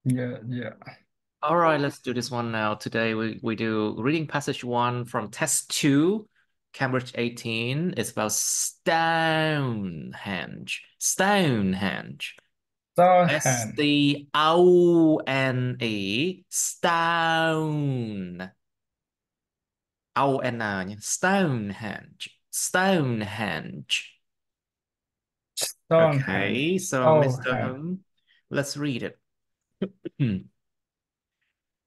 Yeah. All right, let's do this one now. Today we do reading passage one from test two, Cambridge 18. It's about Stonehenge. Stonehenge. Stonehenge. Stone. Stone. O-N nhé. Stonehenge. Stonehenge. Stonehenge. Okay, so Mr. Stonehenge. Let's read it.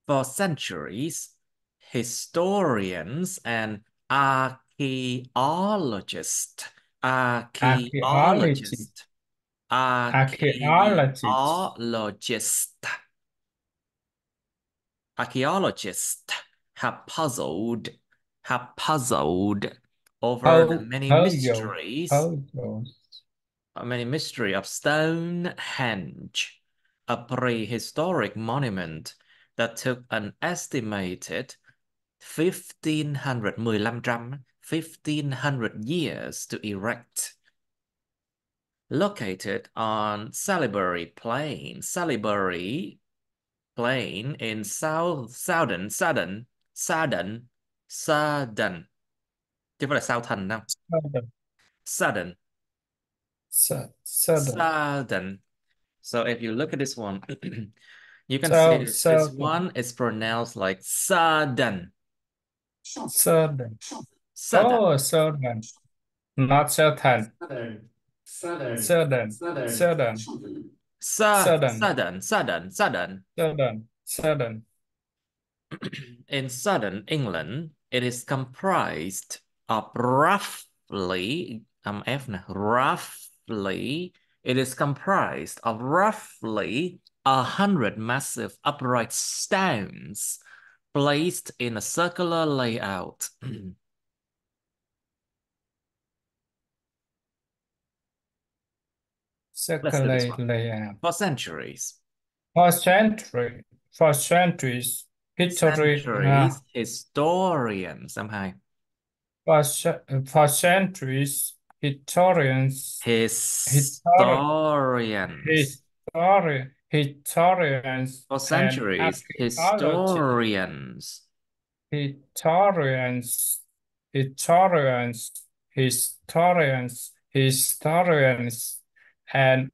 For centuries, historians and archaeologists, Archaeology. archaeologists, Archaeologists. archaeologists, archaeologists have puzzled over the Ho, many Hoyo. mysteries Hoyo. many mystery of Stonehenge, a prehistoric monument that took an estimated 1500 years to erect. Located on Salisbury Plain in southern, chứ không phải là Southern đâu. Southern. Southern, Southern. southern. So if you look at this one, you can see this Southern. one is pronounced like sudden, Southern. sudden, Oh, Southern. Not Southern. southern, southern, Southern. southern, Southern. Southern. sudden. Southern. Southern. In southern England, it is comprised of roughly, it is comprised of roughly 100 massive upright stones placed in a circular layout. Let's do this one. Circulate layout. For centuries, For century, for centuries, history, historians, somehow. for centuries, histori, Historians. historians For and centuries, archaeologists, historians. historians, historians, historians, and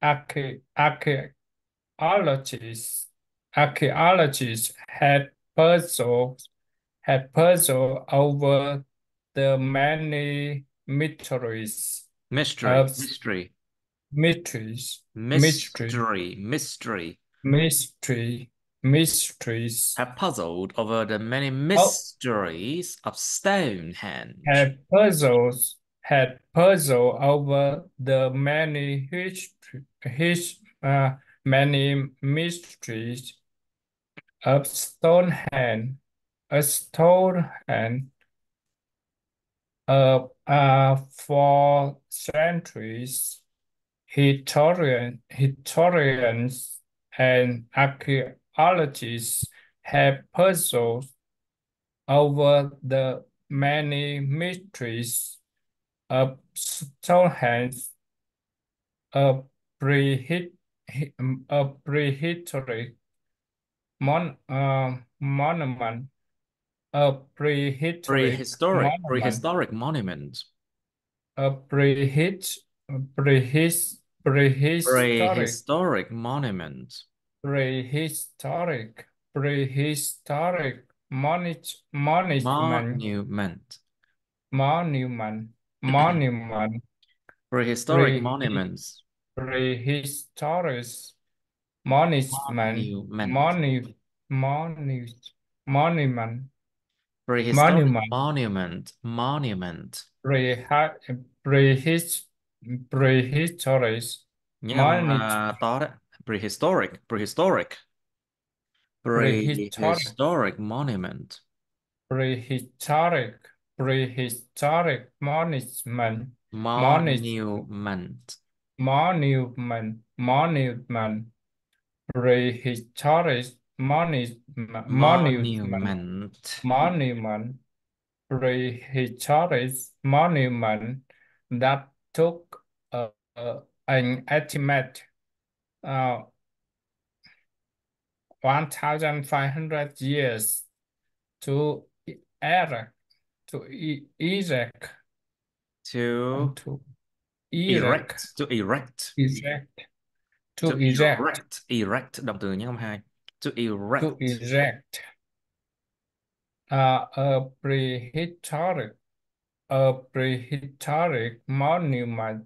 archae, archaeologists, archaeologists had puzzled over the many Mystery, of mystery, mysteries, mystery, mystery, mystery. mystery, mysteries, Have puzzled over the many oh, mysteries of Stonehenge. had puzzled over the many mysteries of Stonehenge, a Stonehenge. For centuries, historians and archaeologists have puzzled over the many mysteries of Stonehenge, a prehistoric monument, a prehistoric monument, Prehistoric monument. a prehistoric, Prehistoric monument. prehistoric, prehistoric monument, Monument. monument, monument, Prehistoric prehi- monuments. prehistoric monument, Monument. monu, monument, Prehistoric monument, monument. Monument. prehi- prehis, prehistoric Nhớ âm monument, to đấy. Prehistoric. prehistoric, Prehistoric monument. prehistoric, prehistoric monument, Monument. monument, prehistoric Monument. monument, prehistoric monument that took an estimate uh, 1,500 years to erect, erect, To to erect. erect, To erect. erect, To erect, erect. Erect. Động từ nhé không hai. To to erect. erect. A prehistoric, a prehistoric monument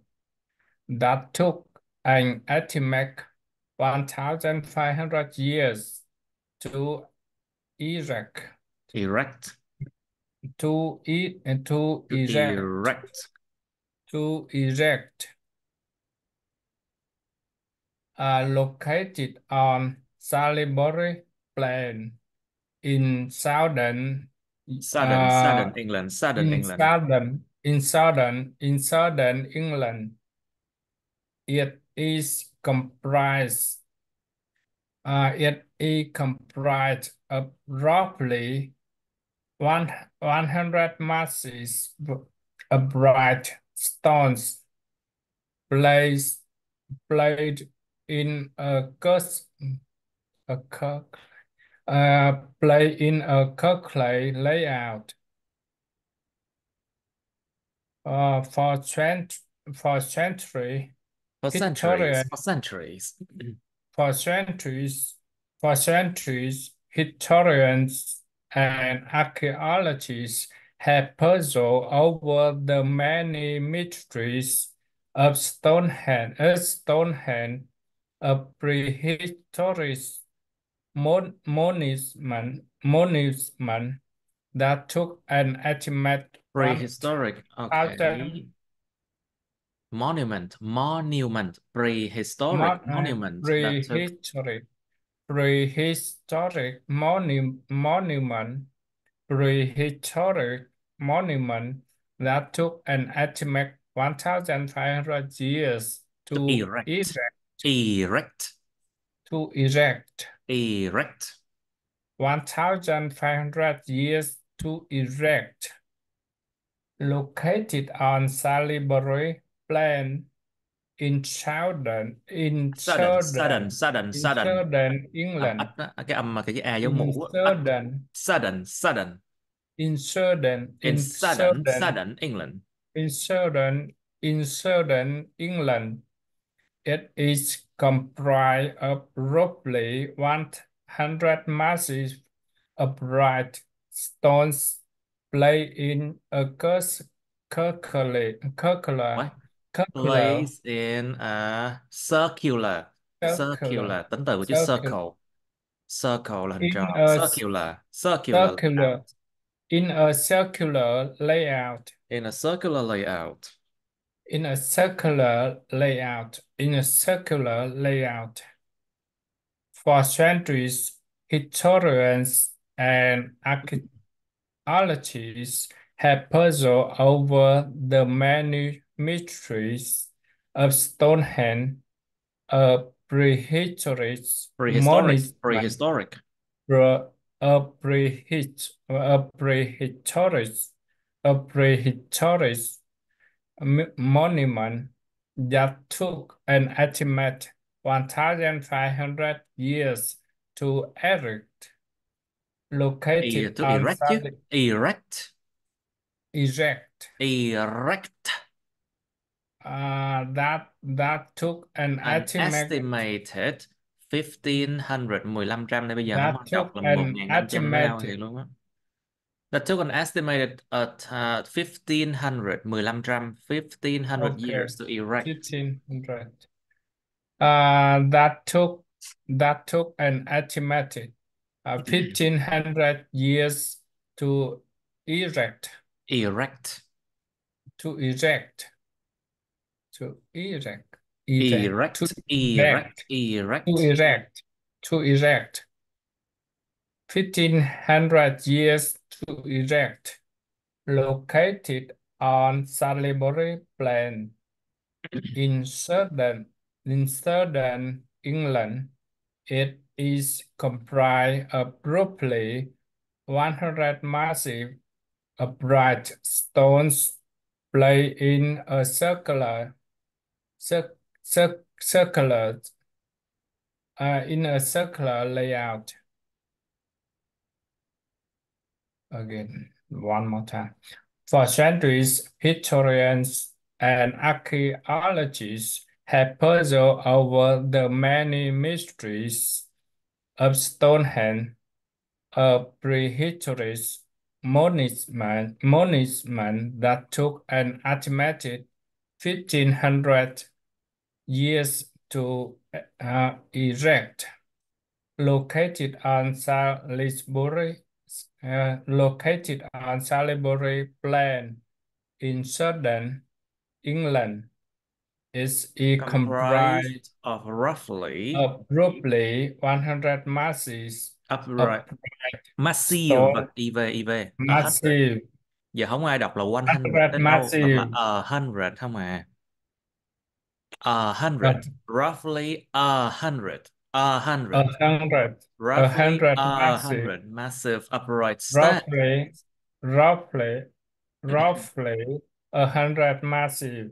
that took an estimated 1,500 years to erect, Erect. to To erect, erect. to erect, located on Salisbury Plain in southern, Sudden. uh, Sudden England. Sudden England. in southern England. It is comprised of roughly one 100 masses of bright stones placed played in a cus a cur- play in a Kirkley layout for century For centuries. historian For centuries. for centuries historians and archaeologists have puzzled over the many mysteries of Stonehenge, a prehistoric monument that took an estimated Prehistoric. 1,000 Okay. Monument. Monument. Prehistoric monument that took prehistoric prehistoric monument that took an estimated 1,500 years to erect. Erect. to erect. Erect. 1,500 years to erect. Located on Salisbury Plain in Sudden. Sudden. Sudden. Sudden. southern Ít England. á, cái âm mà cái A giống In mũ á. Ít. southern, Sudden. Sudden. in southern, In in sudden. southern, Sudden England. in southern, in southern England. It is comprised of roughly 100 massive upright stones placed in a What? circular, Place in a circular. circular, Circular. Tính từ của chữ circular, circle. Circle là hình in tròn. a Circular. Circular circular, layout. in a circular layout, In a circular layout. in a circular layout, in a circular layout. For centuries, historians and archaeologists have puzzled over the many mysteries of Stonehenge, a prehistoric Prehistoric. monument, Prehistoric. a prehistoric, a prehistoric monument that took an estimated 1,500 years to erect, located To on erect chứ. Erect. erect. Erect. That took an An estimated estimated 1500. 1500 này bây giờ không that ai đọc took là an 1500 nó lao thiệt estimated luôn á. That took an estimated at 1500. 1500. 1500 okay years to erect. 1,500 that took an estimated 1,500 years to erect Erect. to erect to erect to Erect. Erect. erect to Erect. erect to erect 1,500 years to erect, located on Salisbury Plain in southern England. It is comprised of roughly 100 massive upright stones placed in a circular in a circular layout. Again, one more time. For centuries, historians and archaeologists have puzzled over the many mysteries of Stonehenge, a prehistoric monument that took an estimated 1500 years to erect. Located on Salisbury Plain in southern England, it comprised Comprised of roughly of roughly 100 masses of upright bright massive stone, IV 100. massive, Giờ không ai đọc là 100 100 tới đâu, đọc là massive, 100 không à. 100, but roughly 100, a a hundred, hundred, a roughly hundred a massive, hundred massive upright stand roughly, roughly, roughly 100 massive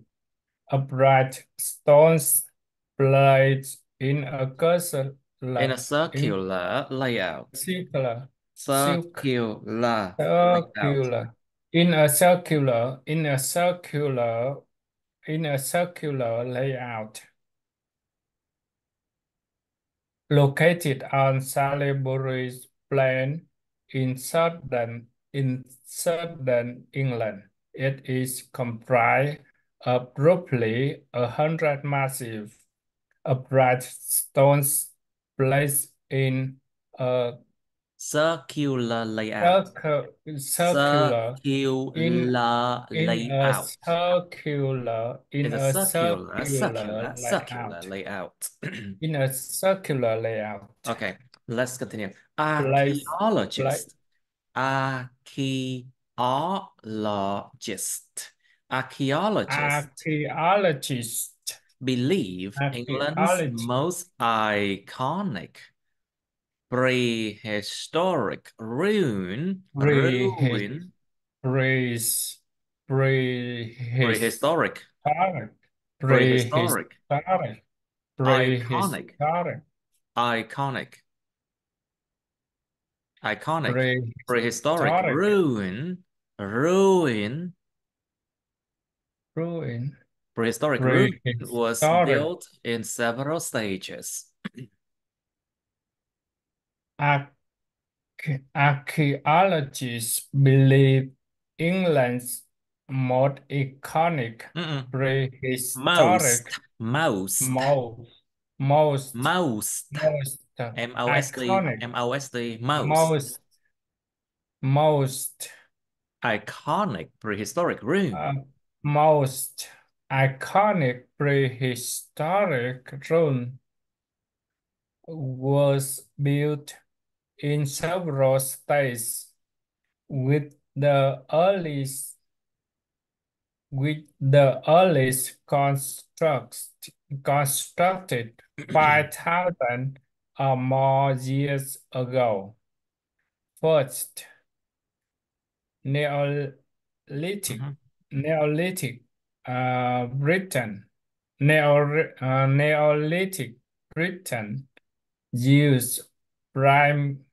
upright stones placed in a in a in circular layout. circular, circ- Circular layout. circular, in a circular layout, located on Salisbury's Plain in southern England. It is comprised of roughly 100 massive upright stones placed in a Circular layout. circular in Circular in a layout. circular in It's a a circular, circular circular, circular layout layout. in a circular layout. Okay, let's continue. Place place Archaeologist. Archaeologist. Archaeologists archaeologists believe England's archaeology most iconic prehistoric prehistoric ruin, prehistoric prehistoric, prehistoric, prehistoric iconic, prehistoric iconic, iconic, prehistoric prehistoric ruin, ruin prehistoric ruin was prehistoric built in several stages. Arch- archaeologists believe England's most iconic Mm-mm. prehistoric Most, most, most most most, most M-O-S-T, iconic M-O-S-T, most, most most iconic prehistoric ruin uh, most iconic prehistoric ruin was built in several stages with the earliest constructed 5,000 or more years ago. First, Neolithic, Mhm. Neolithic Britain, Neolithic Britain used prime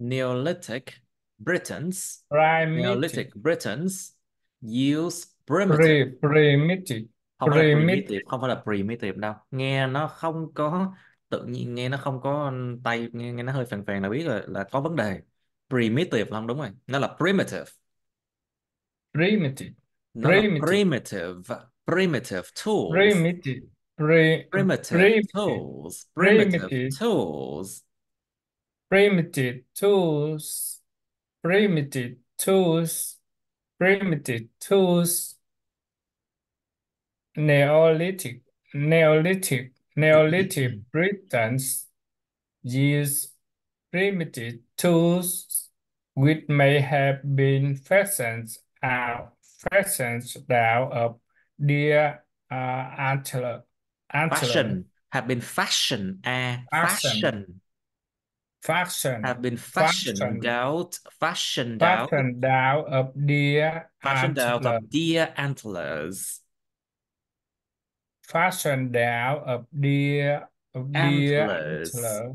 Neolithic Britons, primitive, Neolithic Britons use primitive, primitive, không phải là primitive, primitive, không phải là primitive đâu. Nghe nó không có tự nhiên, nghe nó không có tay, nghe nó hơi phèn phèn là biết là có vấn đề. Primitive không đúng rồi, nó là primitive. primitive, Nó là primitive, primitive, primitive tools, primitive, pre, primitive primitive, tools, primitive primitive, tools. primitive tools, primitive tools, primitive tools, Neolithic, Neolithic Britons use primitive tools which may have been fashioned out of deer antler, Fashion have been fashion, fashion, fashion. fashion, have been fashioned fashion, out, fashioned out, fashioned out of deer fashioned out antler, of deer antlers. fashioned out of deer Antlers. antler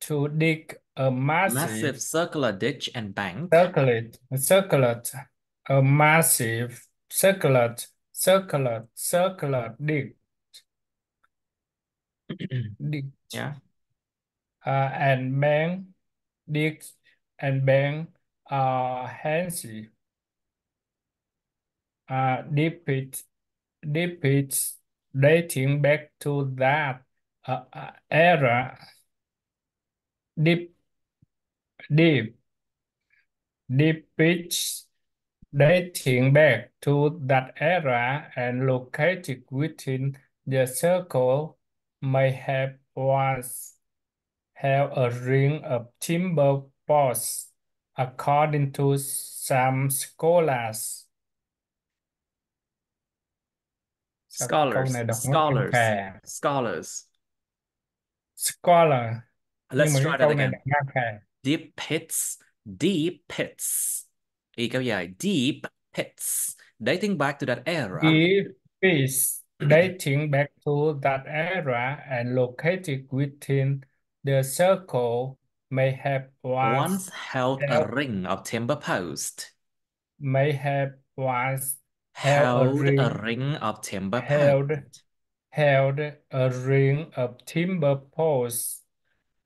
to dig a Massive massive circular ditch and bank. a massive circular dig Yeah. and bank dig and bank Hansi deep it dating back to that era deep deep deep pitch dating back to that era and located within the circle may have once held a ring of timber posts according to some scholars. Sao cái câu Scholars, này đọc nó căng scholars, phè. scholars. Scholar, nhưng Let's mà cái try that câu này again. đọc ngang phè. Deep pits, deep pits. Y kéo dài, deep pits. Dating back to that era. Deep fish dating back to that era and located within the circle may have once Once held a held, ring of timber post. may have once held a Held a ring ring of timber held post. held a ring of timber posts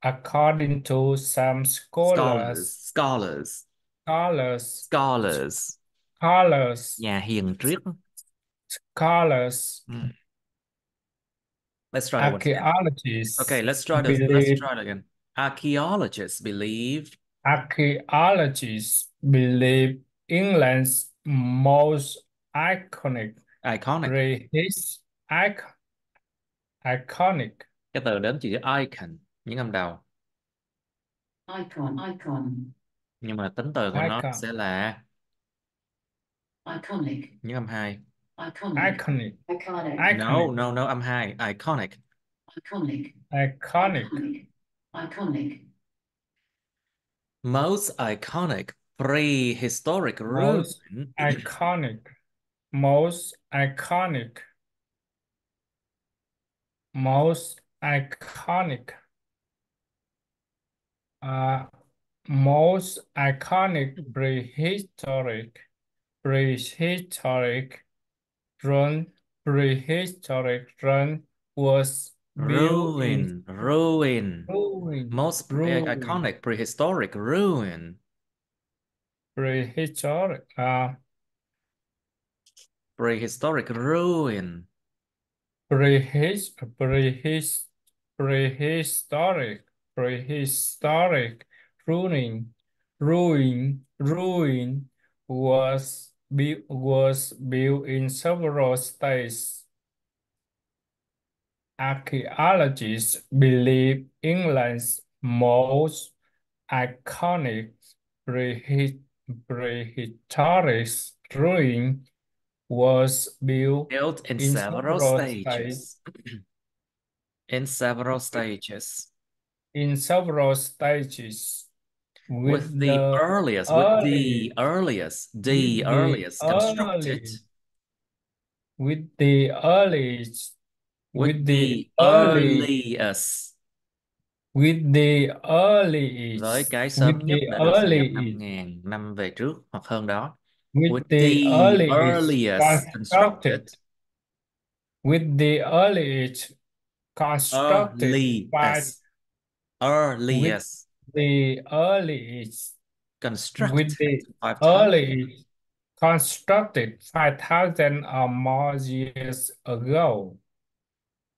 according to some Scholars, scholars, scholars scholars. scholars Nhà hiền triết. scholars Hmm. Let's try that once again. Okay, archaeologists let's try this. Let's believe try it again. Archaeologists believe archaeologists believe England's most iconic iconic. prehis ic- iconic Cái từ đến chỉ icon, những âm đầu. icon, Nhưng mà tính từ của nó icon sẽ là iconic, những âm hai. iconic, iconic No, iconic no, no, âm hai. Iconic. iconic, iconic iconic, iconic, Most iconic prehistoric most ruin. iconic most iconic most iconic uh, most iconic prehistoric run prehistoric run was built in Ruin, ruin. Most ruin iconic prehistoric ruin. prehistoric Prehistoric ruin. prehis prehis prehistoric prehistoric ruin was built in several states. Archaeologists believe England's most iconic prehi- prehistoric ruin was built Built in in several several states stages. In several stages. in several stages With with the the earliest, with the early earliest, with the the earliest constructed. early with the earliest With with the the early earliest. with the Với earliest cái with sớm nhất the đã được xây dựng earliest 5.000 năm về trước hoặc hơn đó. with With the the earliest earliest constructed. constructed with the earliest constructed by Earliest. with Earliest. the earliest with Constructed. the 5,000. earliest constructed 5,000 or more years ago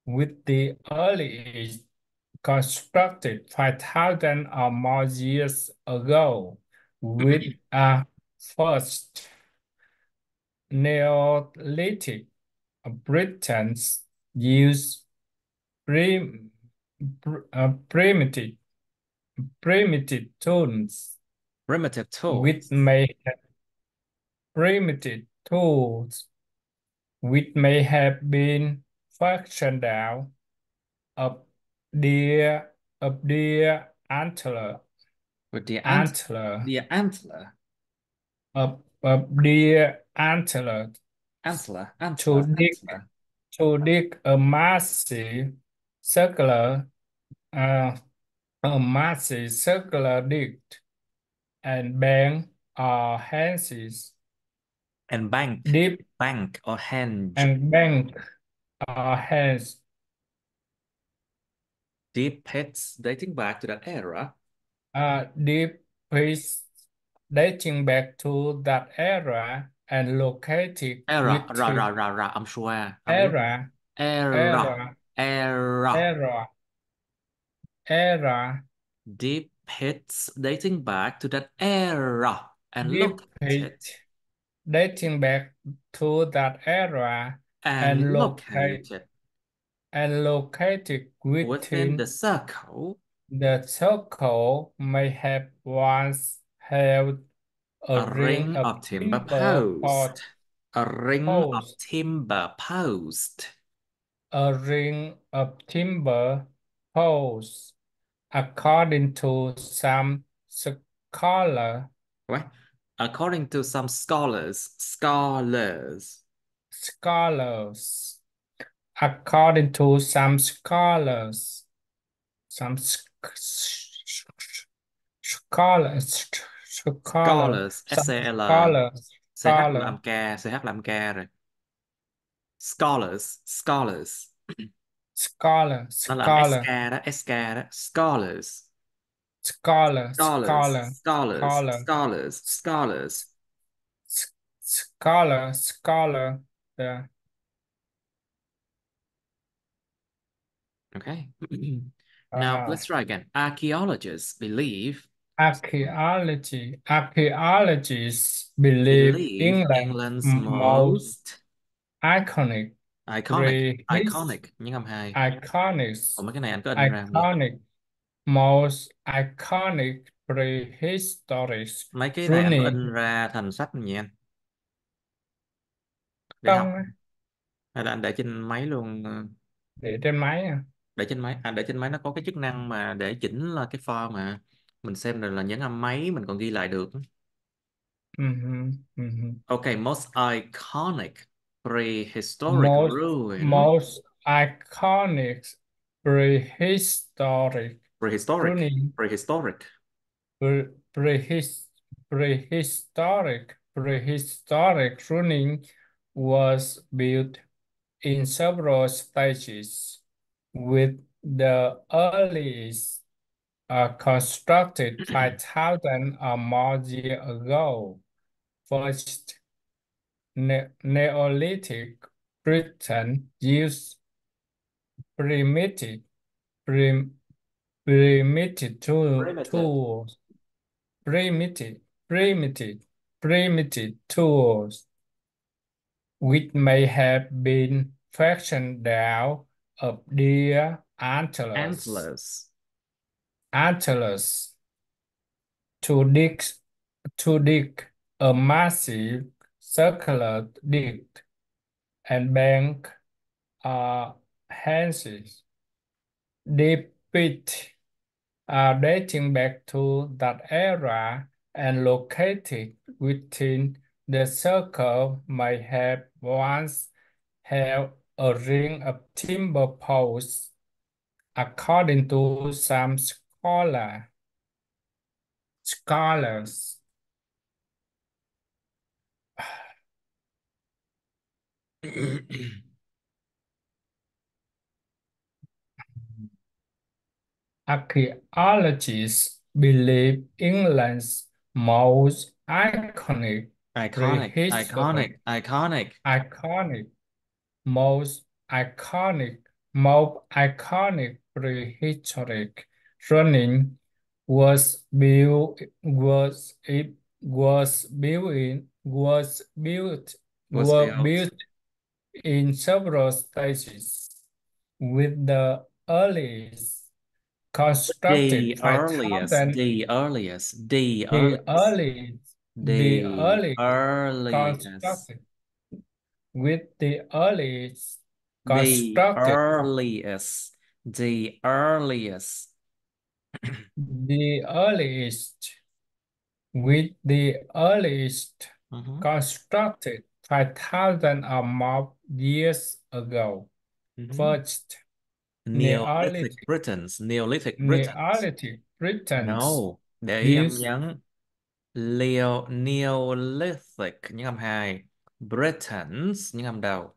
with the earliest constructed 5,000 or more years ago with a first Neolithic Britons used prim, primitive tools Primitive which tools. may have primitive tools which may have been fashioned out of deer of deer antler, With the antler, the antler, of deer antler antler, to antler, dig antler. to dig circular uh, a massive circular disc and bang or hands And bank, deep bank or henge. and bank or hands Deep pits dating back to that era. deep is dating back to that era and located Era, within I'm sure. I'm biết. era Era, era era. era era Deep pits dating back to that era and deep located dating back to that era and and locate located and located within the within circle. the circle may have once held a A ring ring of of timber timber post. A ring of post, timber post. a ring of timber posts, according to some scholar, What? According to some scholars, scholars, according to some scholars, some scholars, scholars, some S-C-L, scholars, CH làm scholar, ca, CH làm ca rồi. Scholars, scholars. scholar, Nó làm SK scholar, đó, SK đó. Scholars, scholar, scholars, scholar, scholars, scholar, scholars, scholars. scholar. The Okay. Now uh, let's try again. Archaeologists archaeologists believe believe England's England's most most iconic, prehistory, iconic, những âm hai. iconic, Ủa mấy cái này anh có in ra không vậy? iconic, most iconic prehistoric Mấy cái này anh có in running ra thành sách không vậy anh? Để học. không á, Hay là anh để trên máy luôn? để trên máy à. Để trên máy, để trên máy nó có cái chức năng mà để chỉnh là cái file mà mình xem rồi là những âm máy mình còn ghi lại được. Mhm, mhm. Okay, most iconic prehistoric Most ruin. most iconic prehistoric Prehistoric. running Prehistoric. pre- prehis, prehistoric running was built in several stages, with the earliest constructed 5,000 or more years ago. First, Neolithic Britain used primitive, prim, primitive Primitive. tools, primitive, primitive, primitive tools, which may have been fashioned down of deer Antlers. antlers to dig to dig a massive circular disc and bank hands depict dating back to that era and located within the circle may have once held a ring of timber posts, according to some scholars. Archaeologists believe England's most iconic, Iconic, prehistoric, iconic, iconic. iconic, most iconic, most iconic prehistoric running Was were built. built in several stages, with the earliest constructed The five earliest, thousand the earliest, the the earliest, earliest the the earliest earliest, constructed with the earliest the constructed earliest, the earliest. The earliest, with the earliest Mhm. constructed 5,000 or more years ago. Mhm. First, Neolithic Neolithic, Britons, Neolithic Britons. Neolithic Britons No, để ý âm used nhấn. Neolithic những âm hai. Britons những âm đầu.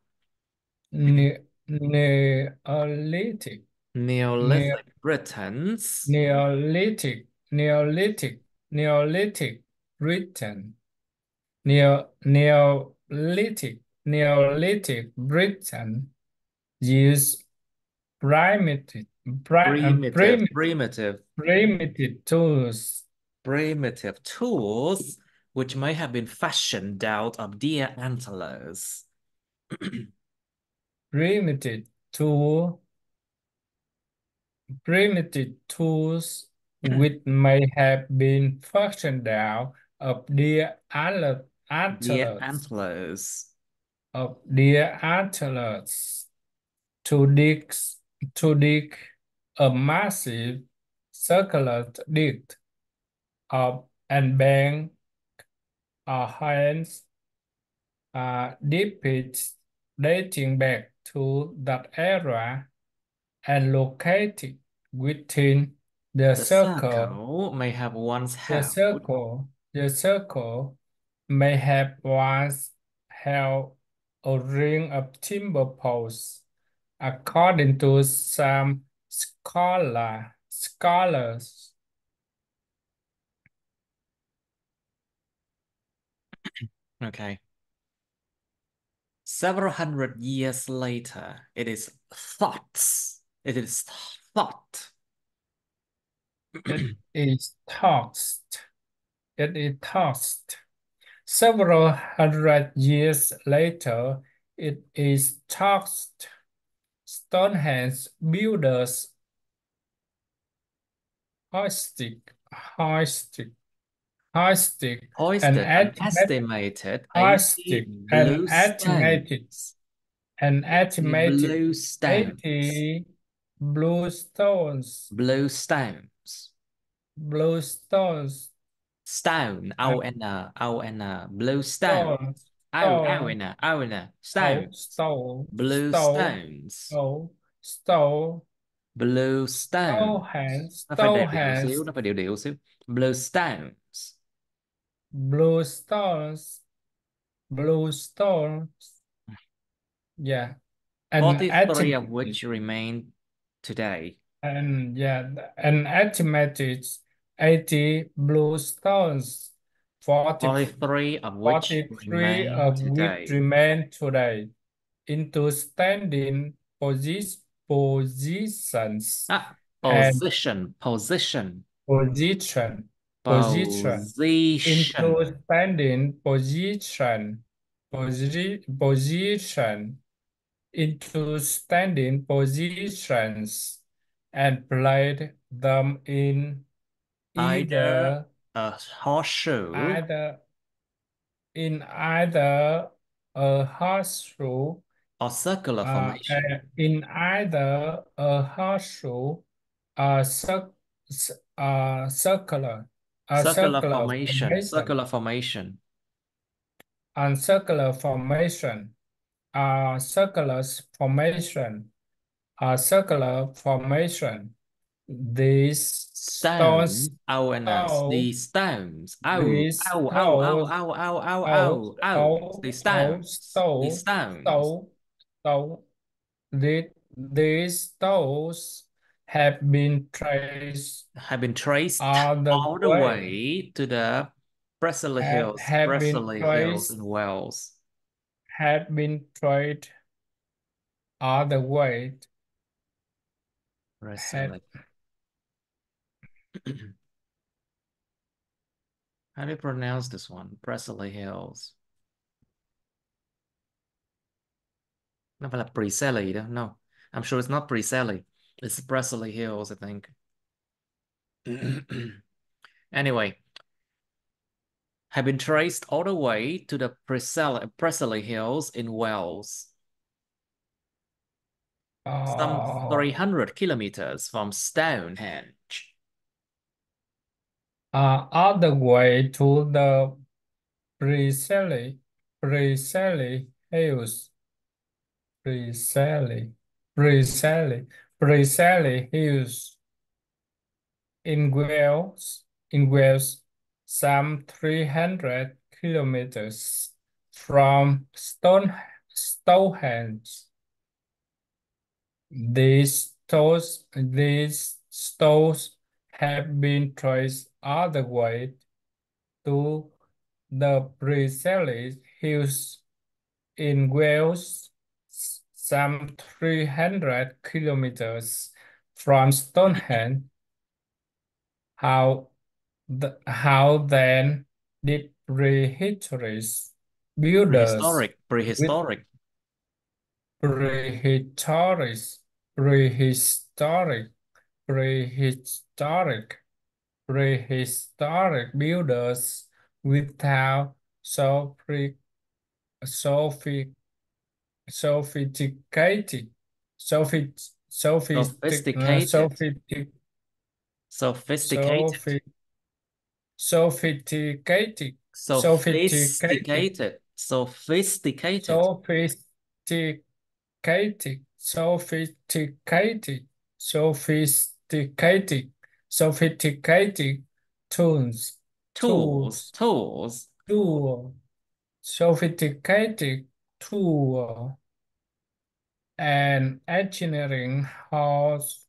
Neolithic, ne Neolithic Britons. Neolithic Britain, Neolithic Britain used Primitive, primitive, primitive tools, primitive tools which may have been fashioned out of deer antlers. primitive tool, primitive tools which may have been fashioned out of Deer antlers, antlers. to dig to dig a massive circular ditch up and bang our hands depicts dating back to that era and located within the The circle. circle may have once The held circle, the circle may have once held a ring of timber posts, according to some scholars. Okay. Several hundred years later, it is thoughts. It is thought. It is tossed. It is tossed. Several hundred years later, it is tossed. Stonehenge builders hoisted, hoisted, hoisted, and Hoisted an estimated 80 hoisted, blue stones. and 80 estimated blue stones. 80 blue stones, Blue stones. blue stones, Stone. uh, O-N. O-N. Blue stone. stone, stone, O-N. O-N. oh, Stones. Blue stone, stones. oh, stone, Blue stones. Nó phải đều điệu Stonehenge, xíu. Nó phải đều điệu xíu. Blue stones. blue stones, blue stones, yeah, and 43 of estimated, which remain today. and yeah, an estimated 80 blue stones, 40, 43 of which 43 remain of which today. remain today into standing positions Ah, and position, position, position, position position. into standing position into standing positions and played them in Either either a horseshoe either either a horseshoe or circular formation. in either a horseshoe or circular Circular circular formation, formation circular formation. and circular formation circular formation circular formation. These stones Stone, O-N-S, throw these stones. Ow, these ow, ow, ow, throws ow, ow, ow, oh ow, ow. These stones, these stove stones stove stove these stones have been traced have been traced all the all the way way to the have been Presley Hills traced in Wales. have been traced all the way had Presley. How do you pronounce this one? Presley Hills. Nó phải là Preseli đó. No, I'm sure it's not Preseli. It's Presley Hills, I think. Anyway, have been traced all the way to the Presley Hills in Wales. Some oh 300 kilometers from Stonehenge. all the way to the Presley Hills, Presley, Presley Hills in Wales, some 300 kilometers from Stonehenge. These stores have been traced all the way to the Presley Hills in Wales, some 300 kilometers from Stonehenge. How then did prehistoric builders with Prehistoric. prehistoric prehistoric prehistoric prehistoric builders without so sophi- sophisticated sophi- Sophisticated. sophisticated Sophisticated. sophi- sophisticated sophisticated Sophisticated. Sophisticated. sophisticated sophisticated sophisticated sophisticated tools Tools. tools Tools. tool sophisticated tool and engineering house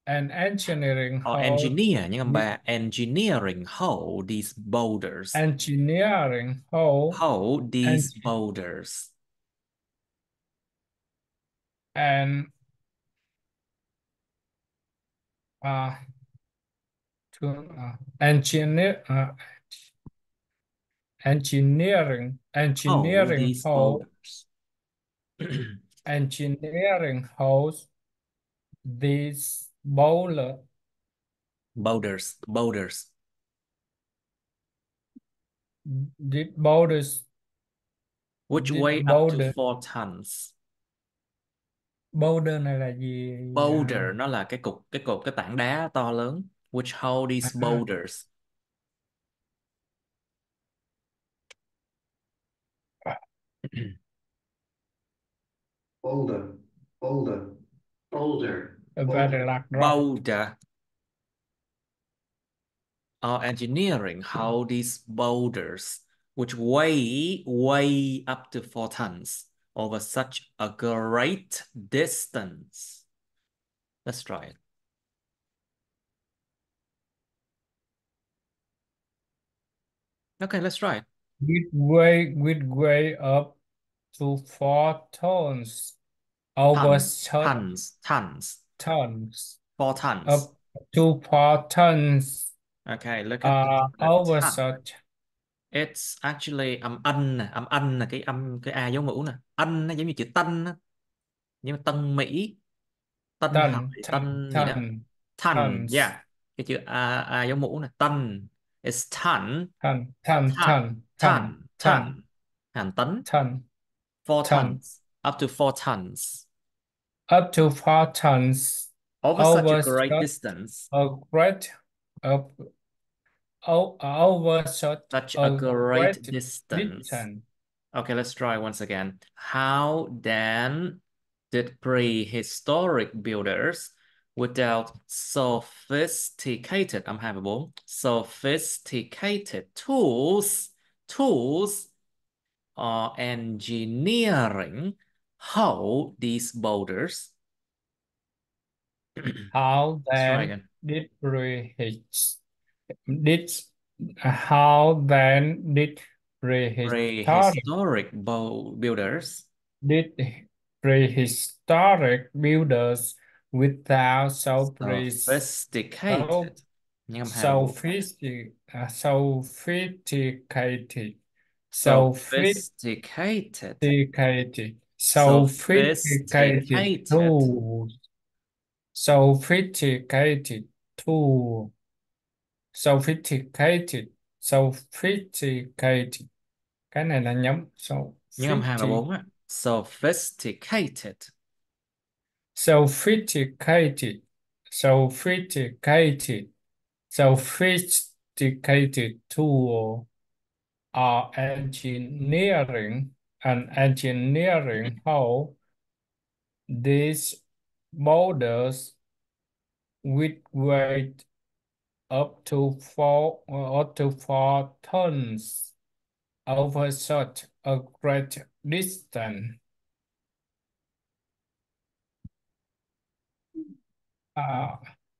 and engineering Or house engineer nhưng mà engineering hold these boulders. engineering hall Hold and these boulders. and uh, engineer engineering Hold engineering these hall boulders. engineering halls these Boulders. Boulders. the boulders Which the weigh up to boulder 4 tons. boulder này là gì Boulder nó là cái tảng đá to lớn. Which hold these à, boulders. Boulder, boulder, boulder, very boulder. large rock Boulder. Our engineering hold these boulders, which weigh up to 4 tons over such a great distance. Let's try it. Okay, let's try it. with weight up to 4 tons over Tons, such tons, tons, tons 4 tons. up to 4 tons Okay, look at the over ton. such It's actually âm ân là cái a dấu ngữ nè. Ân nó giống như chữ tân á, nhưng mà tân Mỹ, tân Hải, ton ton tân gì đó. ton Ton, tons yeah. Cái chữ a dấu mũ nè, tân. It's ton, ton ton ton, ton ton ton, ton ton. Hàng tấn, ton 4 ton tons, up to 4 tons. up to 4 tons Over such a over great such distance. a great uh, over such Such a a great great distance. distance. Okay, let's try once again. How then did prehistoric builders without sophisticated, âm 2 và 4, sophisticated tools or engineering hold these boulders? How Let's try then again. did did how then did prehistoric Prehistoric builders did prehistoric builders without so sophisticated, nhưng âm 2 và 4. sophisticated Sophisticated. sophisticated Sophisticated. tools sophisticated tool sophisticated sophisticated cái này là nhóm Nhưng âm 2 và 4 á. Sophisticated. sophisticated sophisticated sophisticated tool or engineering how these boulders with weight up to 4 tons over such a great distance. Uh,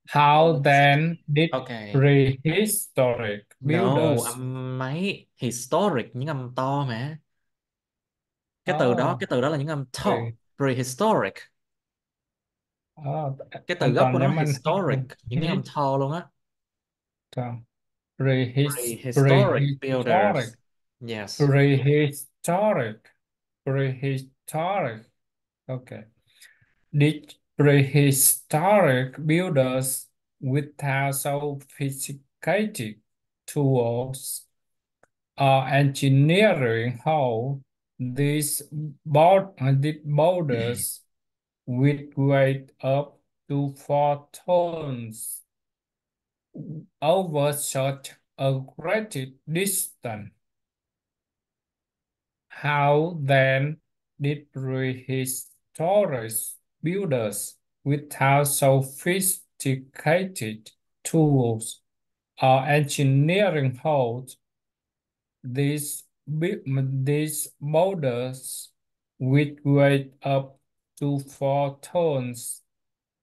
how then did Okay. prehistoric No, builders? âm máy historic, những âm to mà. Oh, Cái từ đó là những âm to. pre, Prehistoric. oh, Cái từ an gốc của toàn nó nhắm anh historic, những cái âm to luôn á. Prehistoric prehistoric, builders. Yes. prehistoric, prehistoric. Okay. Did prehistoric builders without sophisticated tools or engineering how these boulders with weight up to 4 tons over such a great distance? How then did prehistoric builders without sophisticated tools or engineering hold these boulders with weight up to 4 tons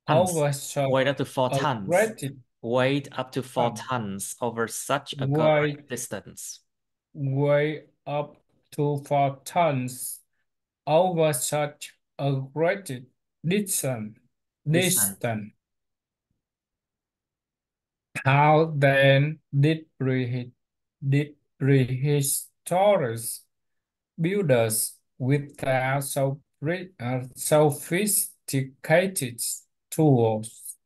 Tons. over such Weight up to four a tons. great Weight up to four um, tons over such a great weight distance. weigh up to 4 tons over such a great distance. Distance. distance. How then did prehistoric builders without sophisticated tools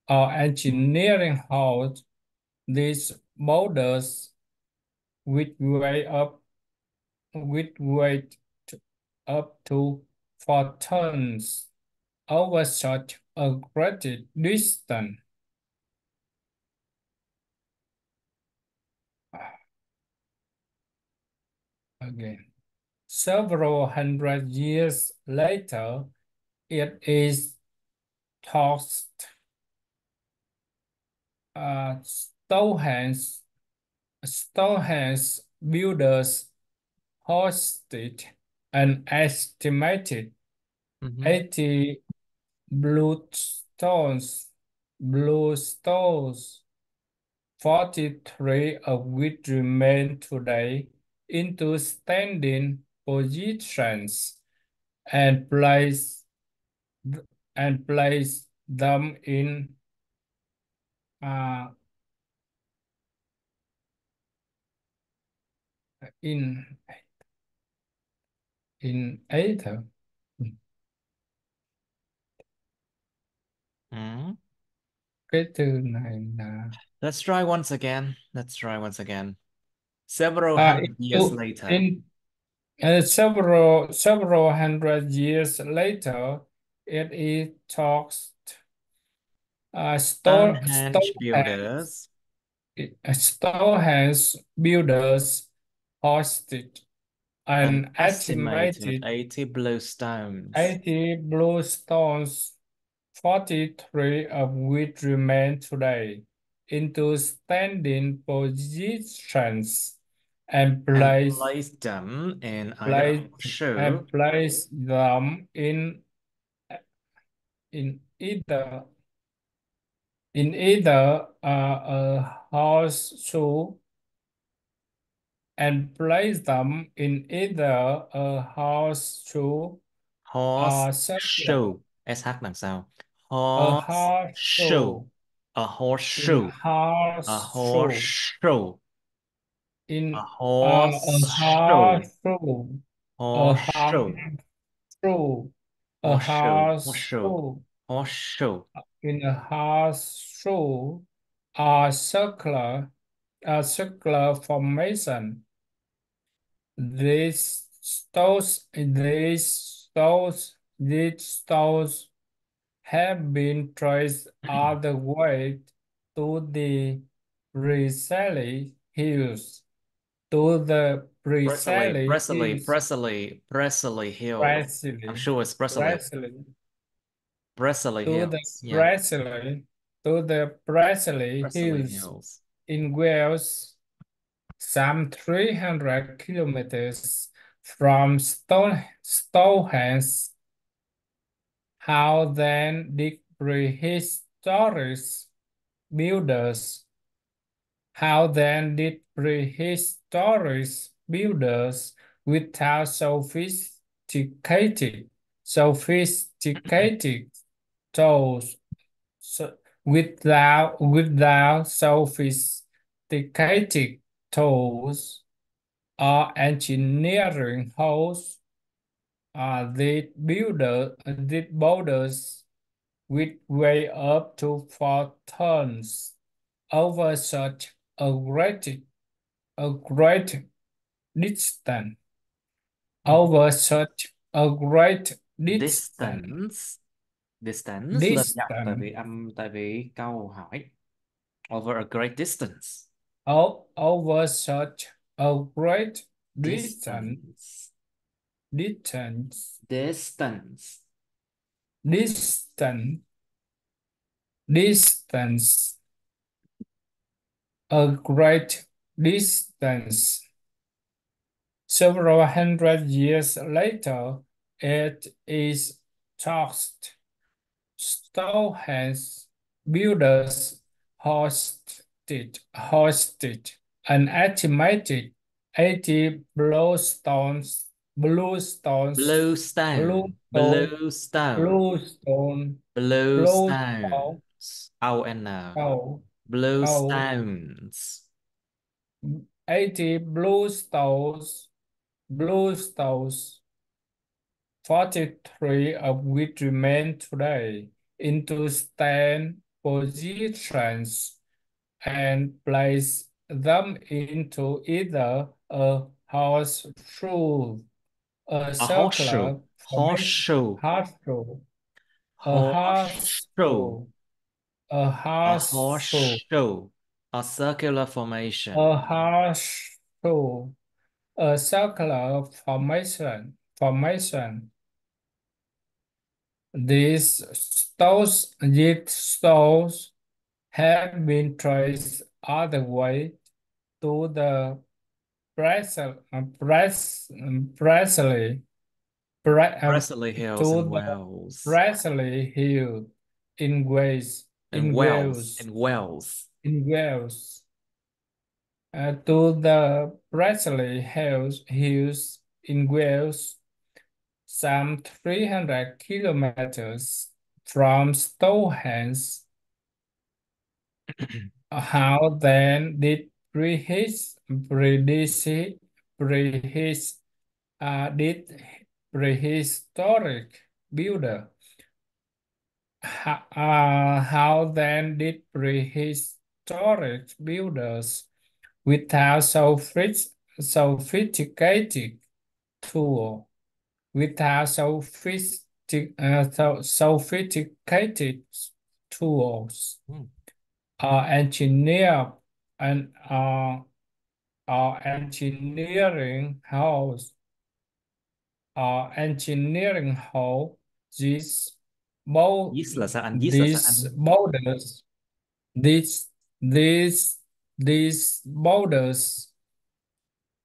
or engineering hold these boulders with weight up with weight up to 4 tons over such a great distance? Again, several hundred years later, it is thought Stonehenge builders hosted an estimated Mhm. 80 blue stones, 43 of which remain today into standing positions and place and place them uh, in ether. Mhm. Cái từ này là Let's try once again. Let's try once again. Several uh, hundred years later. in several hundred years later, it is talks Stonehenge builders Stonehenge builders hosted an an estimated estimated 80 blue stones 80 blue stones, 43 of which remain today, into standing positions and and place placed them in either a place horseshoe, and place them in either a horseshoe and place them in either a horseshoe or circular. horseshoe. SH đằng sau. A Horseshoe. horseshoe A in horseshoe. A horseshoe horseshoe. A in a horseshoe. horseshoe a Horseshoe. horseshoe a Horseshoe. Horseshoe. horseshoe Horseshoe. in a horseshoe are circular formation. These stones have been traced all the way to the Presley Hills. To the Presley, Presley Presley, Hills. Presley, Presley Hills. I'm Presley. sure it's Presley. Presley. Presley To the Hills. Yeah, Presley. To the Presley Presley Hills Hills. in Wales. Some 300 kilometers from Stonehenge. How then did prehistoric builders How then did prehistoric builders without sophisticated tools, so without sophisticated tools or engineering holes, did boulders with weigh up to 4 tons over such a great distance over such a great distance Distance. Distance lên giọng distance tại vì câu hỏi over a great distance. over such a great distance Distance. distance Distance. distance distance a great distance. Several hundred years later, it is thought Stonehenge builders hosted an estimated 80 Bluestone. bluestone, Bluestone. bluestone, bluestone, Bluestones. O-N. oh, oh, Bluestones. 80 bluestones, 43 of which remain today, into stand positions and place them into either a horseshoe, a A horseshoe. circular formation, Horseshoe. horseshoe, a Horseshoe. horseshoe, a A horseshoe, horseshoe. A circular a formation. horseshoe, a circular formation. These have been traced all the way to the Presley, Presley Hills in to the Wales. Presley Hill in Wales, In in Wales. Wales, In Wales. in Wales, to the Presley Hills in Wales, some 300 kilometers from Stonehenge. How then did prehis, did prehistoric builder how then did prehistoric builders without sophisticated tool without sophisticated tools Hmm. engineer and engineering house engineering how these both Yes là sao anh? Yes là sao these anh? borders these these these borders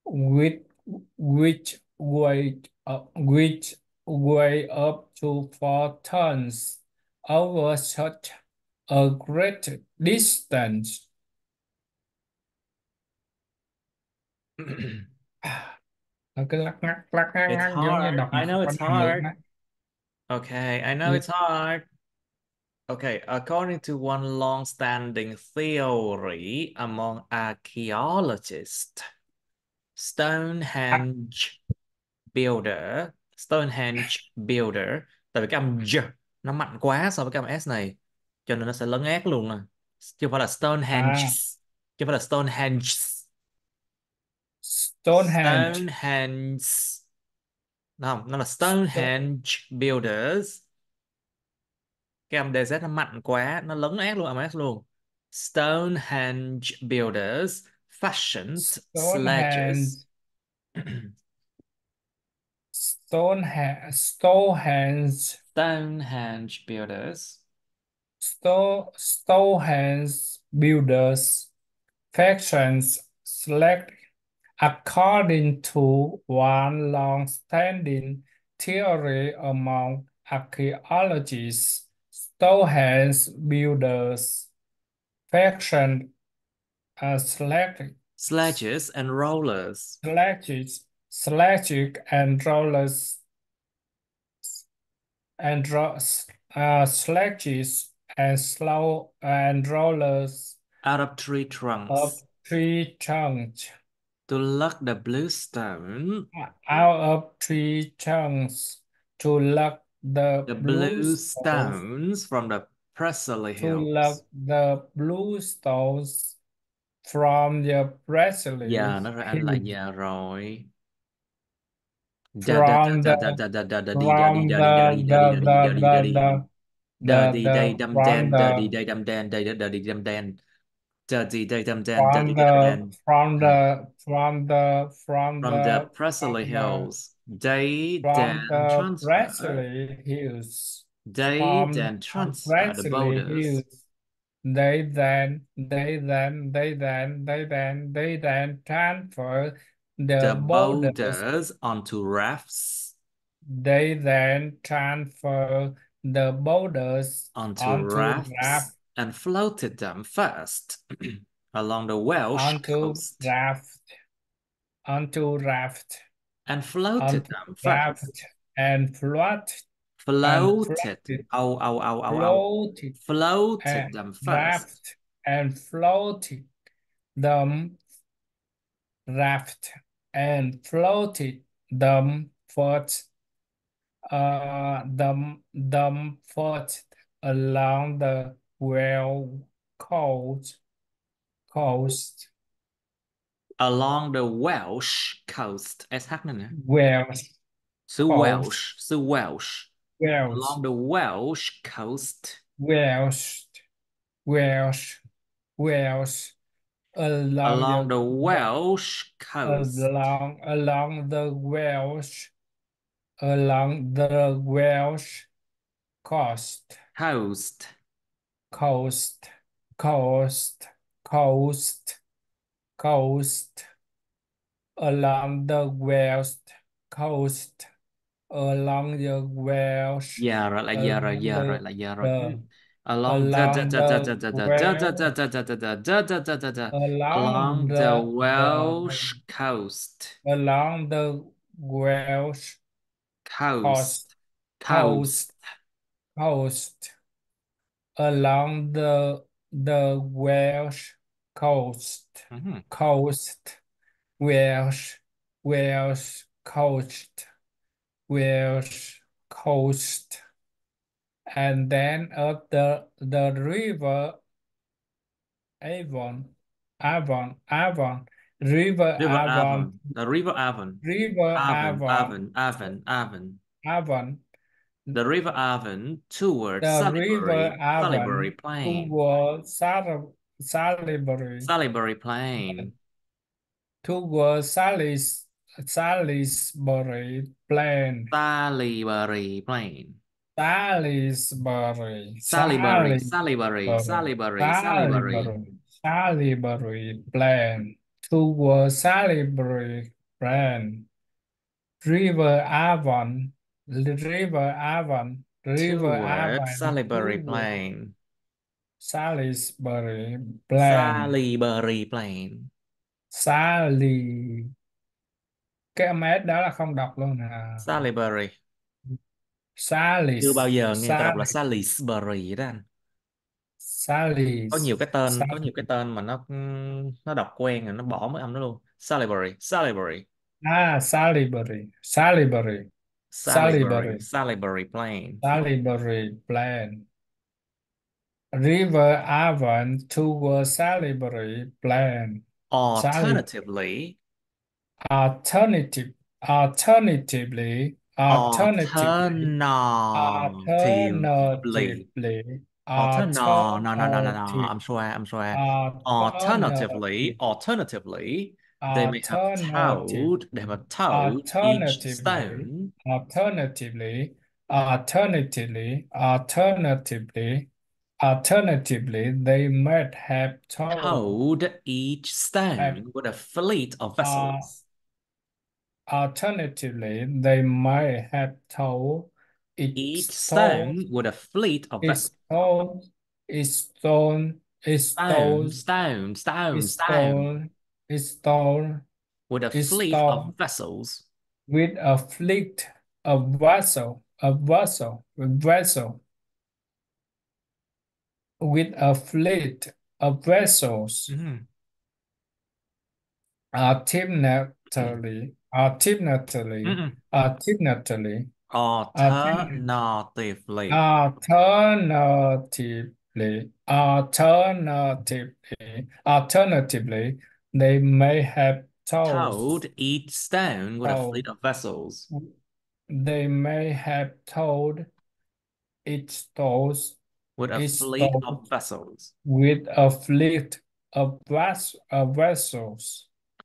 with which weigh up to 4 tons over such a great distance. Nó cứ lắc It's ngắt giống như hard. đọc I mà không know có it's năng lượng hard. á. Okay, I know Ừ. it's hard. Okay, according to one long-standing theory among archaeologists, À, Stonehenge Stonehenge builder, tại vì cái âm j nó mạnh quá so với cái âm s này, cho nên nó sẽ lấn át luôn nè, chứ không phải là Stonehenge, à, chứ không phải là Stonehenge. Stonehenge. Stonehenge, không, nó là Sto- Stonehenge builders. Cái âm DZ nó mạnh quá, nó lấn át luôn âm s luôn. Stonehenge builders fashioned Stonehenge, sledges. Stonehenge, Stonehenge builders Stonehenge builders factions select according to one long-standing theory among archaeologists. Stonehenge builders faction select sledges and rollers sledges and rollers and sledges and slow and rollers out of tree of trunks tree trunks to lug the blue stone, out of tree trunks to lug the the blue blue stones stones from the Presley to lug Hills. the blue stones from the Presley Giờ nó ra anh lại Hills giờ rồi. Da da from da the da da da da da di da di from da di da the di da di the da di the da di da the di the da di day the dum from den da di the day dum den da di dum den da di day dum den da di from dum the den. from Mm. the from the from From the the Presley from the Hills, they from then the transfer. Presley Hills They from then the transfer the Presley boulders, Hills they then transfer the the borders. boulders onto rafts, They then transfer the borders onto onto rafts, raft and floated them first along the Welsh onto coast, raft onto raft and floated onto them first. raft and Floated, floated ow, ow, ow, ow, ow. floated Floated and them first. raft and floated them raft and floated them first them first along the well coast Along the Welsh coast. SH này nè. Welsh Xứ coast Welsh, xứ Welsh. Welsh Along the Welsh coast. Welsh Welsh Welsh along Along the Welsh coast. along the along the Welsh coast Coast. coast coast coast coast along the west coast along the Welsh Giờ rồi là giờ rồi, along giờ rồi the, là giờ rồi. the Along the along the Welsh along along the the Welsh coast. along the Welsh coast Coast. coast Coast. coast along the Welsh coast Mhm. coast Welsh coast Welsh coast and then up the river Avon river River Avon Avon. The River Avon. river Avon, Avon Avon, Avon, Avon. Avon The River Avon towards the river Salisbury Avon Plain. toward Salisbury Salisbury Plain. toward Salisbury Plain Salisbury Plain. Salisbury Salisbury, Salisbury Salisbury, Salisbury, Salisbury. Salisbury Plain toward Salisbury Plain River Avon River Avon River Towards Avon Salisbury toward Plain. Salisbury Plain Salisbury Plain. Sally cái MS đó là không đọc luôn à Salisbury. Chưa bao Salis giờ nghe người ta đọc là Sally Salisbury đó anh. Salis Có nhiều cái tên mà nó đọc quen rồi nó bỏ mấy âm đó luôn. Salisbury, Salisbury, Salisbury Salisbury Salisbury, Salisbury Salisbury Plain. Salisbury Plain River Avon toward Salisbury Plain Sally Alternatively, alternative alternatively alternatively alternatively, alternatively No, no, no, no, no, no. alternative, I'm swear. alternative, Alternatively, they may have alternative, towed, each alternatively, stone, alternatively, alternatively, they might have towed each have, stone with a fleet of uh, vessels. alternatively, they might have told Each its stone, stone with a fleet of its vessels. stone, its stone, its Stone, stone, stone, stone, its stone. stone, its stone, With a its fleet of stone, vessels. with a fleet of vessel, with a fleet of vessels, Mhm. alternately, alternately, Mm-mm. alternately, alternately, Alternatively. alternatively, they may have Towed each stone with a told, fleet of vessels. they may have told With a its fleet told of vessels. with a fleet of vessels.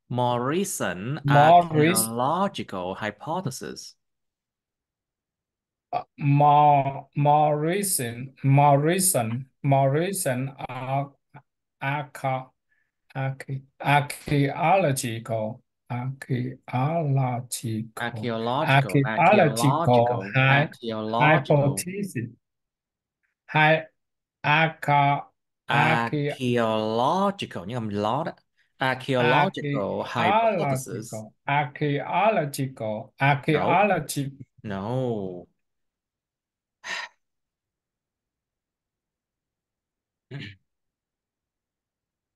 More recent Morris, archaeological hypothesis. Morrison, archa, archaeological, Archaeological, archaeological archaeological, archaeological, hypothesis, hy, archa, archae, archaeological, nhưng mà ló đó. Archaeological hypothesis. No, archaeological, no.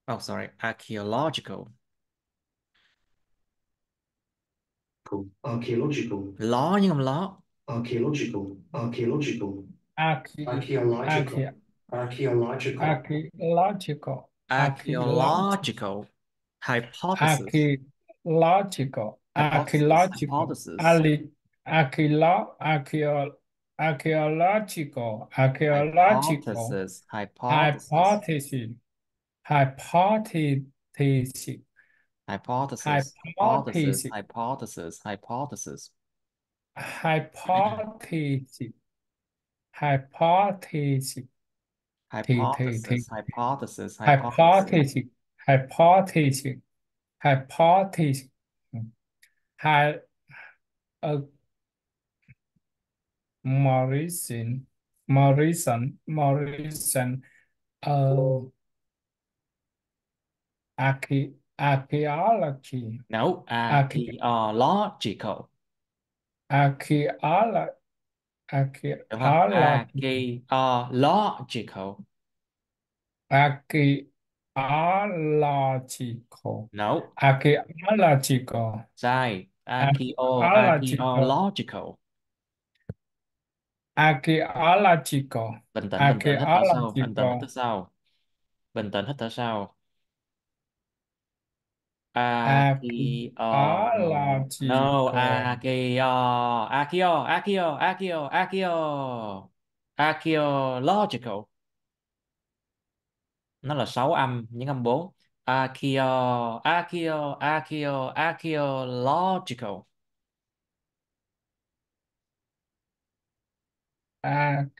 Oh, sorry, archaeological. Archaeological, Ló nhưng mà ló. archaeological, archaeological, archae, archaeological, archae, archaeological, archaeological, archaeological, Archaeological hypothesis. archaeological, Hypothesis, archaeological, hypothesis, archaeological, archaeological, hypothesis, hypothesis, hypothesis, hypothesis, hypothesis, hypothesis, hypothesis, hypothesis, hypothesis, hypothesis, hypothesis, hypothesis, hypothesis, hypothesis. hypothesis, hypothesis, hypothesis, hy, uh, Morrison, uh, archaeology, No, archae, archaeological. archaeology, Đúng không? archaeology, Archaeological. archaeological, No, archaeological, sai. archaeological, Archaeological. archaeological, Bình tĩnh, hít thở sâu, bình tĩnh, hít thở archaeological, sâu. Bình tĩnh, hít thở sâu. No, archaeological, archaeological. Nó là 6 âm, những âm 4. Archaeological.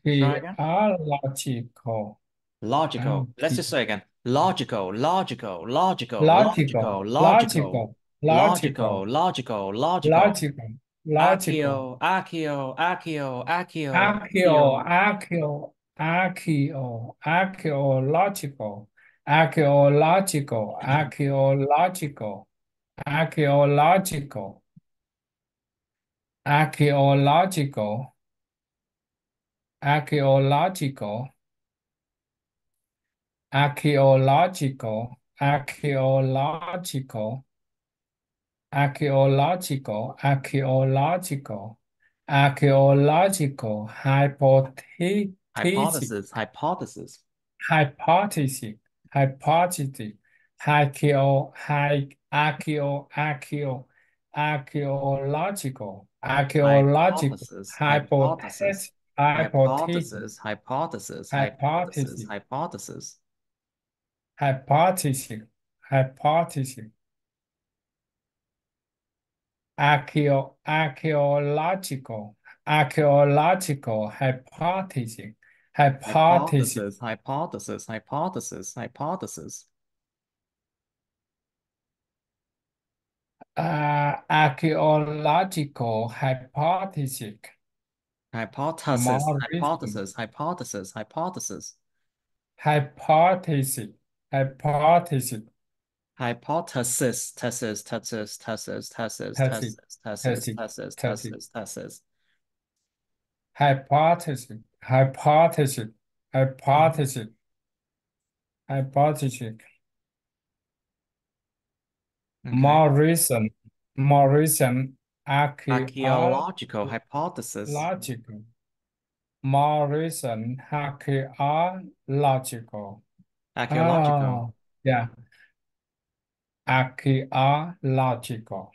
Try again. archaeological, Logical. Let's archae- just say again. Logical, logical, logical, logical, logical, logical, logical, logical, logical, logical, logical. logical, logical, Archaeological. archaeological, archaeological, archaeological, archaeological, archaeological, archaeological, archaeological, archaeological, Hypothesis, hypothesis. hypothesis, hypothesis, archaeological, Hypothesis, hypothesis. hypothesis, hypothesis, hypothesis, hypothesis, hypothesis, hypothesis. hypothesis, hypothesis, archaeological, archaeological hypothesis, hypothesis, Hypothesis, hypothesis, hypothesis, hypothesis. Archaeological hypothesis, Hypothesis, more recent, hypothesis, hypothesis, hypothesis. hypothesis, hypothesis, Hypothesis, thesis, thesis, thesis, thesis, thesis, thesis, thesis, thesis, thesis, thesis, thesis, thesis. hypothesis, hypothesis, Mhm. hypothesis, hypothesis, Okay. more recent, more recent, archaeological, Archaeological hypothesis. more recent, archaeological. Archaeological. Oh, yeah, archaeological,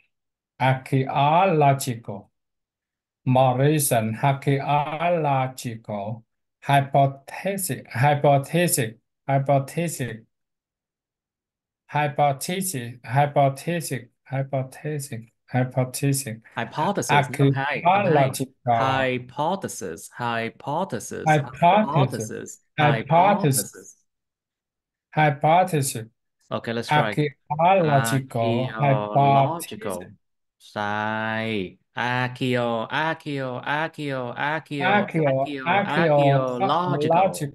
archaeological, more recent, archaeological, hypothesis, hypothesis, hypothesis, hypothesis, hypothesis, hypothesis, hypothesis, Hypothesis. No, hai. Âm hai. archaeological, Hypothesis. Hypothesis. hypothesis, Hypothesis. hypothesis, Hypothesis. hypothesis, Okay, let's try. archaeological hypothesis, Archaeological. Sai. Archaeological. archaeological,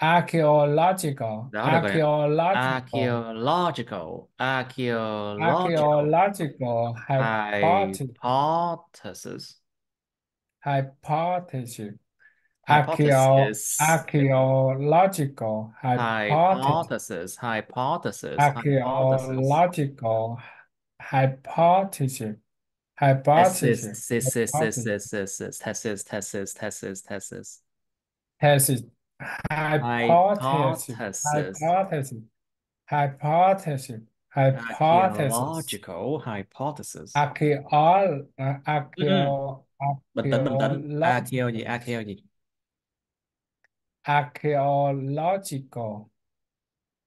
archaeological, Đó được rồi ạ. archaeological, Archaeological. Archaeological. archaeological hypothesis, Hypothesis. hypothesis, Hypothesis. archaeological hypothesis, Hypothesis. Hypothesis. Hypothesis. archaeological hypothesis, hypothesis, Thesis. Thesis. hypothesis, Thesis. Thesis. Thesis. Thesis. Thesis. Thesis. thesis, hypothesis, Hypothesis. hypothesis, hypothesis, hypothesis, Archaeological hypothesis. archaeol, Ừ, ừ. Bình tĩnh, bình tĩnh. Archaeo gì? archaeological, Archaeo gì? archaeological,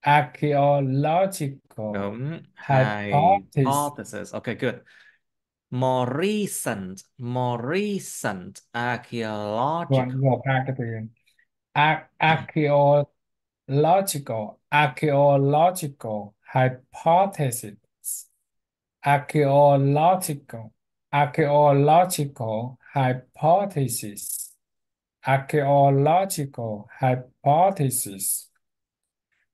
archaeological Đúng. hypothesis. Hypothesis. Okay, good. More recent. More recent archaeological. Gồm một hai cái từ archaeological, archaeological hypothesis, archaeological, archaeological hypothesis, archaeological hypothesis,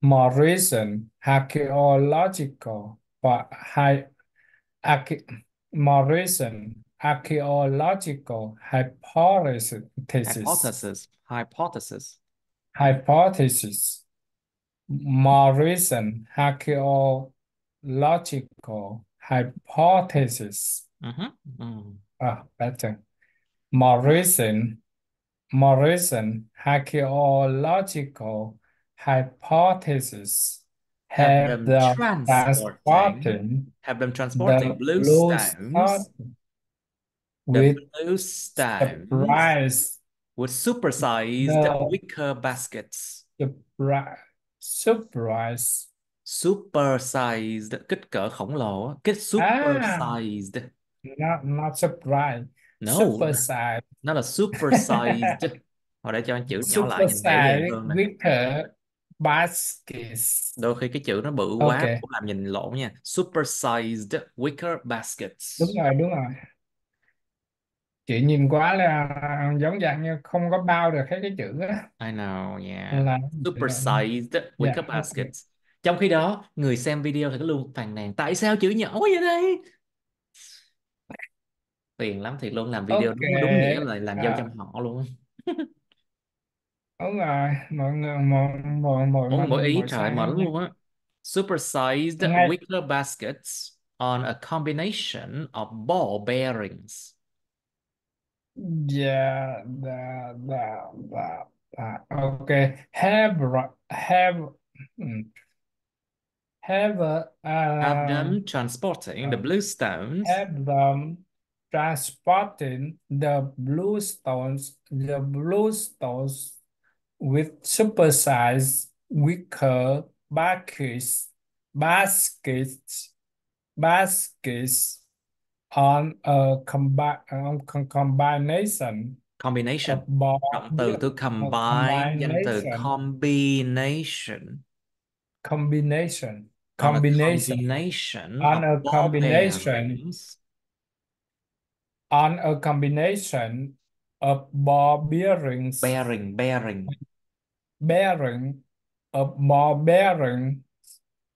more recent archaeological but arche- more recent archaeological Hypothesis. Hypothesis. hypothesis, more recent archaeological hypothesis. Mhm, mhm. Better. More recent, more recent archaeological hypotheses Have have them the transporting. transporting Have them transporting the blue blue stones. star The with blue stones surprise, with supersized the wicker baskets. surprise, surprise. Supersized, kích cỡ khổng lồ á. Kích Ah, supersized. not surprise. No, Super size. nó là supersized. Hồi để cho anh chữ nhỏ lại Super nhìn dễ dàng size hơn nè. with her baskets. Đôi khi cái chữ nó bự quá Ok, cũng làm nhìn lộn nha. Supersized wicker baskets. đúng rồi, đúng rồi. Chị nhìn quá là giống dạng như không có bao được hết cái chữ á. I know, yeah. Là Supersized dạ, wicker ok. baskets. Trong khi đó, người xem video thì cứ luôn phàn nàn tại sao chữ nhỏ quá vậy đây? Phiền lắm thiệt luôn, làm video Ok, đúng đúng nghĩa là làm dâu à, trăm họ luôn. đúng rồi, mọi người Ủa mỗi ý mỗi trời sai mở khác lắm nhau. luôn á. Supersized Ngay wicker baskets on a combination of ball bearings. dạ ok, have have have Have them transporting the blue stones have them transporting the bluestones with supersized wicker baskets, baskets on a combination Combination. of bar, Động từ từ a combine, danh từ combination, combination. combination, On a combination, combination on of a ball combination, bearings. on a combination of ball bearings, Bearing, bearing. bearing, of ball bearing,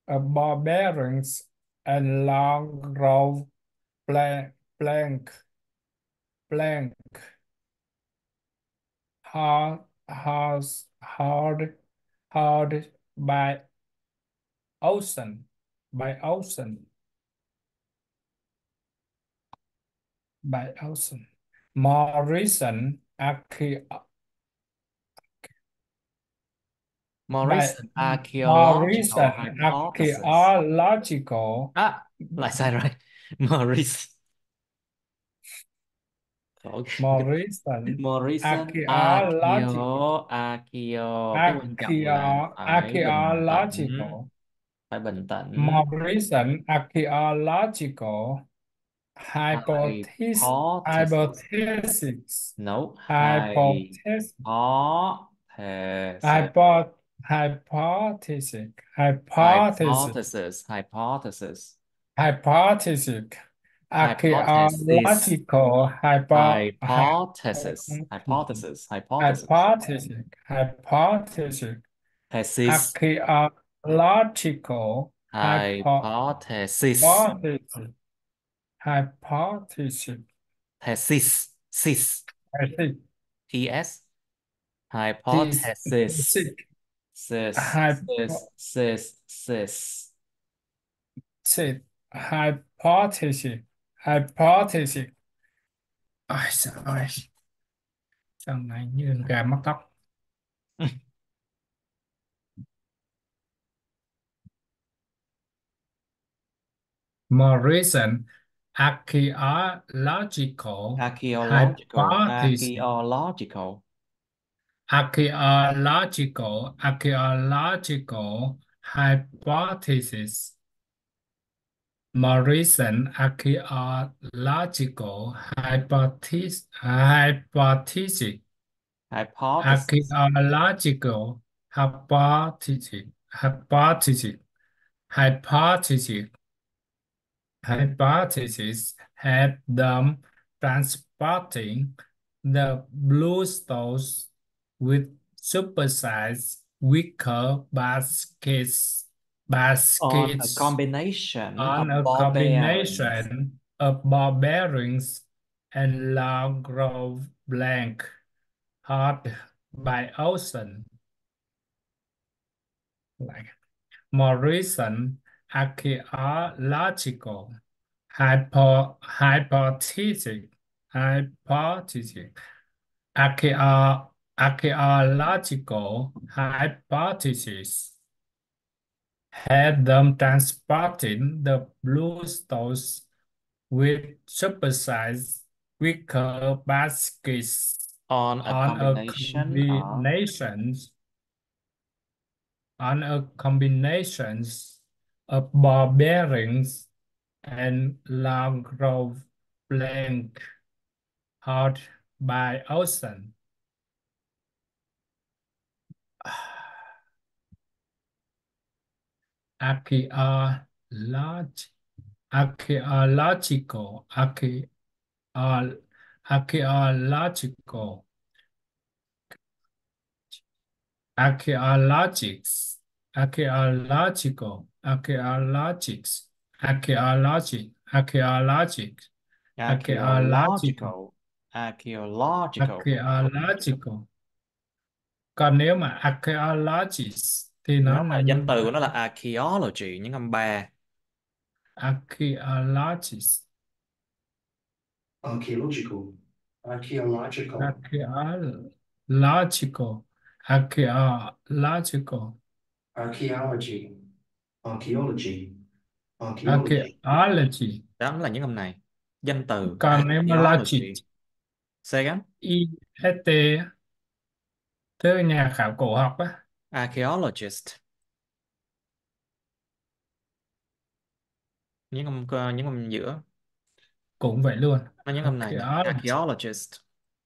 of ball bearings, and long row blank, blank, hard, hard, hard by ocean, by ocean, by ocean. More recent More by recent more archaeological recent hypothesis. archaeological Lại sai rồi. More recent. Khổ. more recent More recent archaeological cái quan trọng là phải bình tĩnh, archaeological phải bình tĩnh. more recent archaeological Hypothesis. hypothesis No, hypothesis hypothesis. hypo, hypothesis hypothesis Hypothesis. Hypothesis. hypothesis Hypothesis. archaeological Hypothesis. Hypothesis. Hypothesis. hypothesis hypothesis Thesis. archaeological Hypothesis. hypothesis hypothesis Thesis. Sis. Es. Hypothesis. hypothesis Sis. Sis. hypothesis Sis. Sis. hypothesis hypothesis. Ôi trời ơi, sao này như con gà mắc tóc. More recent archaeological Archaeological. hypothesis Archaeological. archaeological hypothesis. More recent archaeological hypothesis Hypothesis. archaeological hypothesis hypothesis hypothesis had them transporting the bluestones with supersized wicker On a baskets combination on of a ball bearings. combination of ball bearings and long grove blank hot by ocean. Like more recent archaeological hypothesis archaeological hypothesis had them transporting the bluestones with supersized wicker baskets On a on a combination of combinations on a combinations of ball bearings and long grove blank hot by ocean. Archaeology, archaeological, archaeological, archaeologics, archaeological, archaeologics, archaeology, archaeologics, archaeological, archaeological. Archaeological. archaeological. Còn nếu mà archaeologists thì nó Nó là là danh như từ của nó là archaeology, những âm 3. archaeologists, archaeological, archaeological, archaeological, archaeological, archaeology, archaeology, archaeology, archaeology, Đó là những âm này. danh từ Còn nếu mà logic, archaeology. Say again. IST á, tức là nhà khảo cổ học á, Archaeologist. Những âm giữa. cũng vậy luôn. Nó những âm này nè. Archaeology, Archaeologist.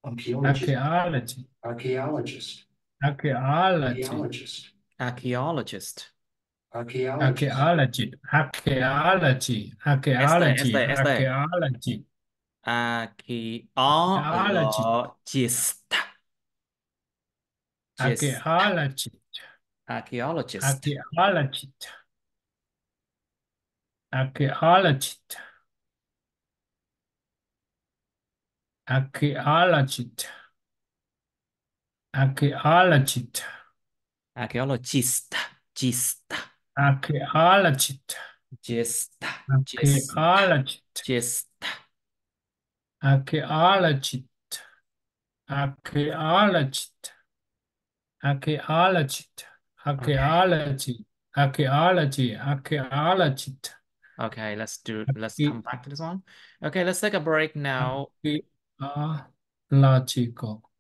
Archaeologist. archaeology, Archaeologist. archaeology, Archaeologist. Archaeologist. Archaeologist. archaeology, archaeology, ST, archaeology, ST, ST. archaeology, archaeology, Archaeologist. Gist. archaeology, Archaeologist. archaeology, archaeology, archaeology, archaeology, Archaeologist. Gist. archaeology, Gist. Gist. archaeology, Gist. archaeology, archaeologist, archaeologist, Okay. archaeology, archaeology, archaeologist, Okay, let's come back to this one. Okay, let's take a break now. archaeological.